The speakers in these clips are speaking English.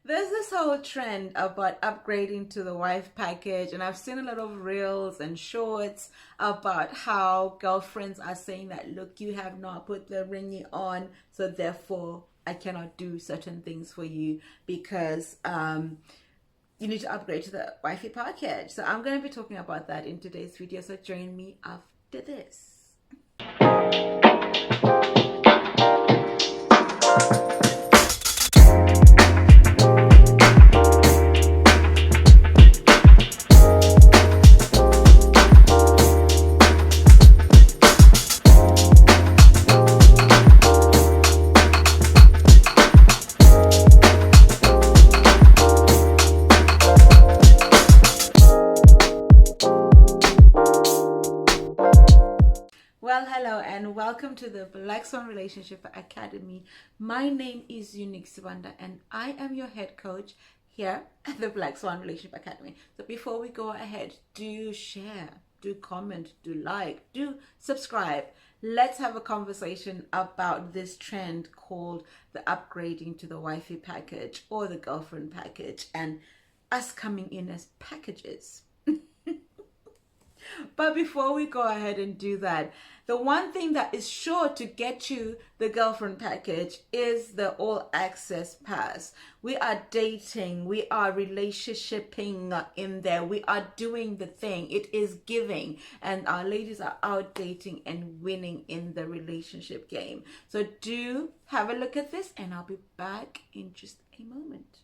There's this whole trend about upgrading to the wife package, and I've seen a lot of reels and shorts about how girlfriends are saying that, look, you have not put the ringy on, so therefore I cannot do certain things for you because you need to upgrade to the wifey package. So I'm going to be talking about that in today's video, so join me after this. Well, hello and welcome to the Black Swan Relationship Academy. My name is Unique Sibanda and I am your head coach here at the Black Swan Relationship Academy. So before we go ahead, do share, do comment, do like, do subscribe. Let's have a conversation about this trend called the upgrading to the wifey package or the girlfriend package and us coming in as packages. But before we go ahead and do that, the one thing that is sure to get you the girlfriend package is the all access pass. We are dating, we are relationshiping in there, we are doing the thing. It is giving, and our ladies are out dating and winning in the relationship game. So do have a look at this, and I'll be back in just a moment.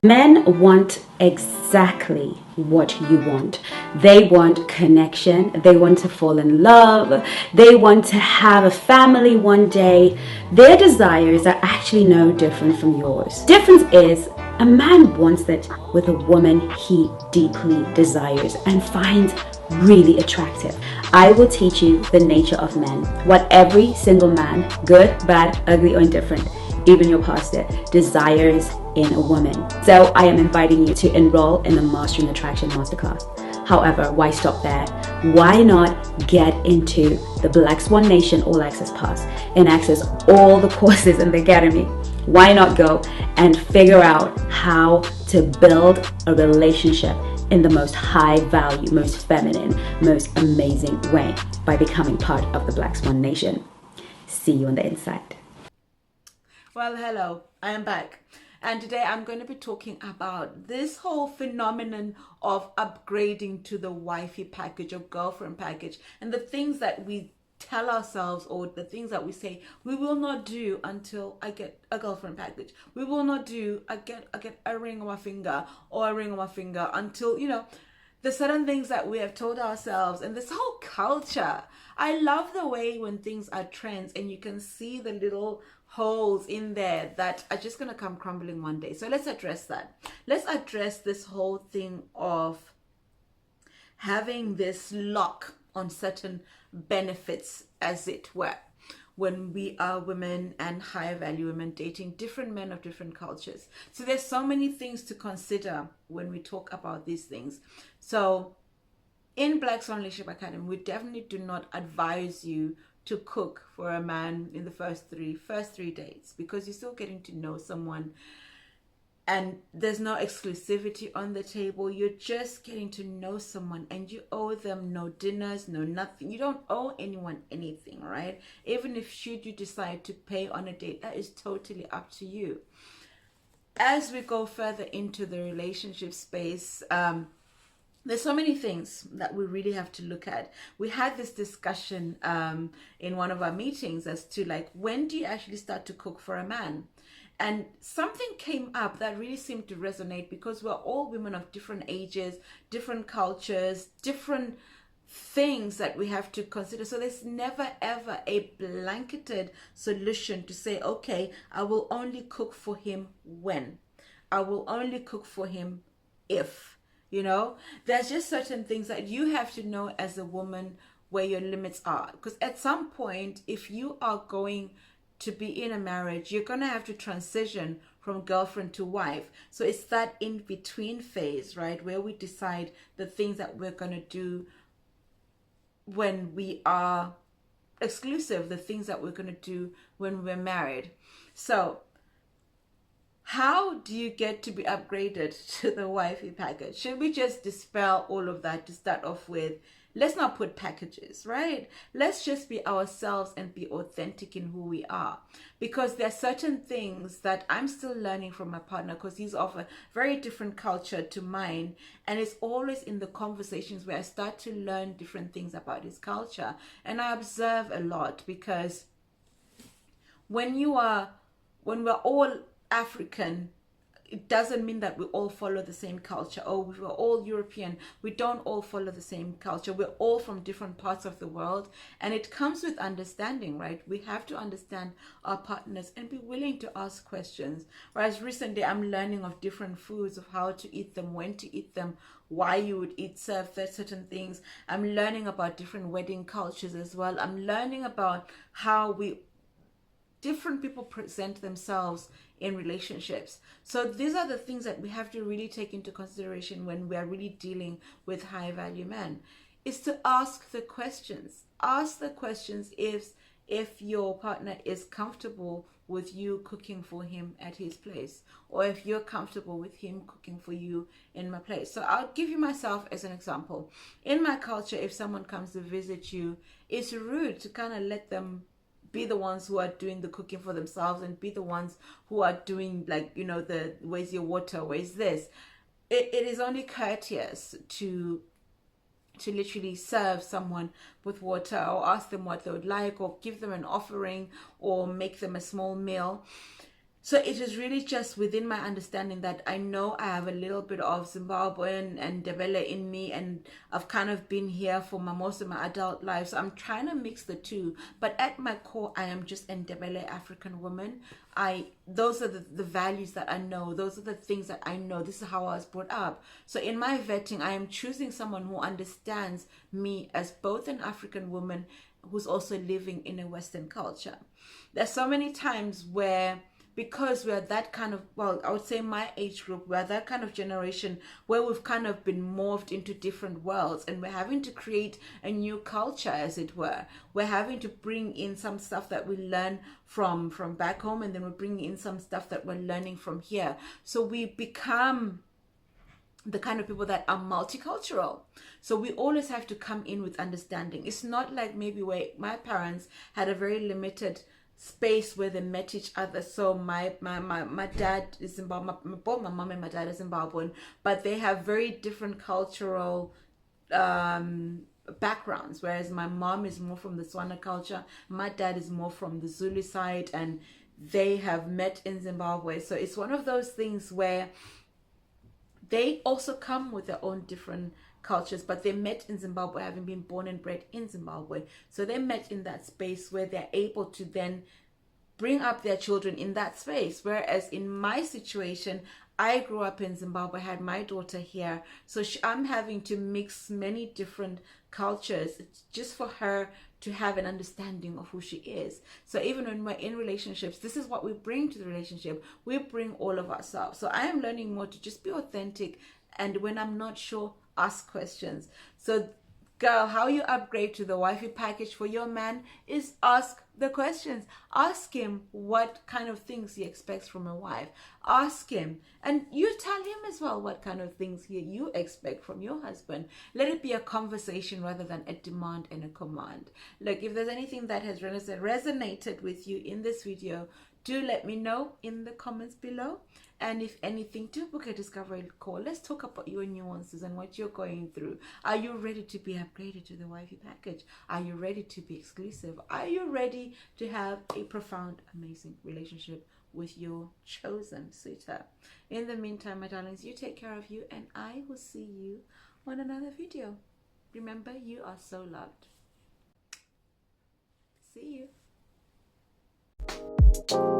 Men want exactly what you want. They want connection. They want to fall in love. They want to have a family one day. Their desires are actually no different from yours. Difference is a man wants that with a woman he deeply desires and finds really attractive. I will teach you the nature of men, what every single man, good, bad, ugly, or indifferent, even your pastor, desires in a woman. So I am inviting you to enroll in the Mastering Attraction Masterclass. However, why stop there? Why not get into the Black Swan Nation All Access Pass and access all the courses in the Academy? Why not go and figure out how to build a relationship in the most high value, most feminine, most amazing way by becoming part of the Black Swan Nation? See you on the inside. Well, hello, I am back. And today I'm going to be talking about this whole phenomenon of upgrading to the wifey package or girlfriend package and the things that we tell ourselves or the things that we say we will not do until I get a girlfriend package. We will not do, I get a ring on my finger or a ring on my finger until, the certain things that we have told ourselves and this whole culture. I love the way when things are trends and you can see the little holes in there that are just going to come crumbling one day. So let's address that. Let's address this whole thing of having this lock on certain benefits, as it were, when we are women and higher value women dating different men of different cultures. So there's so many things to consider when we talk about these things. So in Black Swan Relationship Academy, we definitely do not advise you to cook for a man in the first three dates, because you're still getting to know someone and there's no exclusivity on the table. You're just getting to know someone and you owe them no dinners, no nothing. You don't owe anyone anything, right? Even if should you decide to pay on a date, that is totally up to you. As we go further into the relationship space, there's so many things that we really have to look at. We had this discussion in one of our meetings as to when do you actually start to cook for a man? And something came up that really seemed to resonate because we're all women of different ages, different cultures, different things that we have to consider. So there's never ever a blanketed solution to say, okay, I will only cook for him when. I will only cook for him if. There's just certain things that you have to know as a woman where your limits are. Because at some point, if you are going to be in a marriage, you're going to have to transition from girlfriend to wife. So it's that in-between phase, right? Where we decide the things that we're going to do when we are exclusive, the things that we're going to do when we're married. So How do you get to be upgraded to the wifey package? Should we just dispel all of that to start off with? Let's not put packages, right? Let's just be ourselves and be authentic in who we are. Because there are certain things that I'm still learning from my partner, because he's of a very different culture to mine. And it's always in the conversations where I start to learn different things about his culture. And I observe a lot, because when we're all African, it doesn't mean that we all follow the same culture. Oh, we're all European. We don't all follow the same culture. We're all from different parts of the world. And it comes with understanding, right? We have to understand our partners and be willing to ask questions. Whereas recently I'm learning of different foods, of how to eat them, when to eat them, why you would serve certain things. I'm learning about different wedding cultures as well. I'm learning about how different people present themselves in relationships. So these are the things that we have to really take into consideration when we are really dealing with high value men, is to ask the questions. Ask the questions if your partner is comfortable with you cooking for him at his place, or if you're comfortable with him cooking for you in my place. So I'll give you myself as an example. In my culture, if someone comes to visit you, it's rude to kind of let them be the ones who are doing the cooking for themselves and be the ones who are doing, like, you know, the where's your water, where's this. It is only courteous to literally serve someone with water, or ask them what they would like, or give them an offering, or make them a small meal. So it is really just within my understanding that I know I have a little bit of Zimbabwean and Ndebele in me, and I've kind of been here for most of my adult life. So I'm trying to mix the two. But at my core, I am just a Ndebele African woman. Those are the values that I know. Those are the things that I know. This is how I was brought up. So in my vetting, I am choosing someone who understands me as both an African woman who's also living in a Western culture. There's so many times where, because we're that kind of, well, I would say my age group, we're that kind of generation where we've kind of been morphed into different worlds, and we're having to create a new culture, as it were. We're having to bring in some stuff that we learn from back home, and then we're bringing in some stuff that we're learning from here. So we become the kind of people that are multicultural. So we always have to come in with understanding. It's not like maybe where my parents had a very limited space where they met each other. So my dad is Zimbabwean, both my mom and my dad are Zimbabwean, but they have very different cultural backgrounds. Whereas my mom is more from the Swana culture, my dad is more from the Zulu side, and they have met in Zimbabwe. So it's one of those things where they also come with their own different cultures, but they met in Zimbabwe, having been born and bred in Zimbabwe. So they met in that space where they're able to then bring up their children in that space. Whereas in my situation, I grew up in Zimbabwe, had my daughter here. So I'm having to mix many different cultures just for her to have an understanding of who she is. So even when we're in relationships, this is what we bring to the relationship. We bring all of ourselves. So I am learning more to just be authentic. And when I'm not sure, ask questions. So girl, how you upgrade to the wifey package for your man is ask the questions. Ask him what kind of things he expects from a wife. Ask him, and you tell him as well what kind of things you expect from your husband. Let it be a conversation rather than a demand and a command. Look, if there's anything that has resonated with you in this video, do let me know in the comments below. And if anything, do book a discovery call. Let's talk about your nuances and what you're going through. Are you ready to be upgraded to the wifey package? Are you ready to be exclusive? Are you ready to have a profound, amazing relationship with your chosen suitor? In the meantime, my darlings, you take care of you, and I will see you on another video. Remember, you are so loved. See you.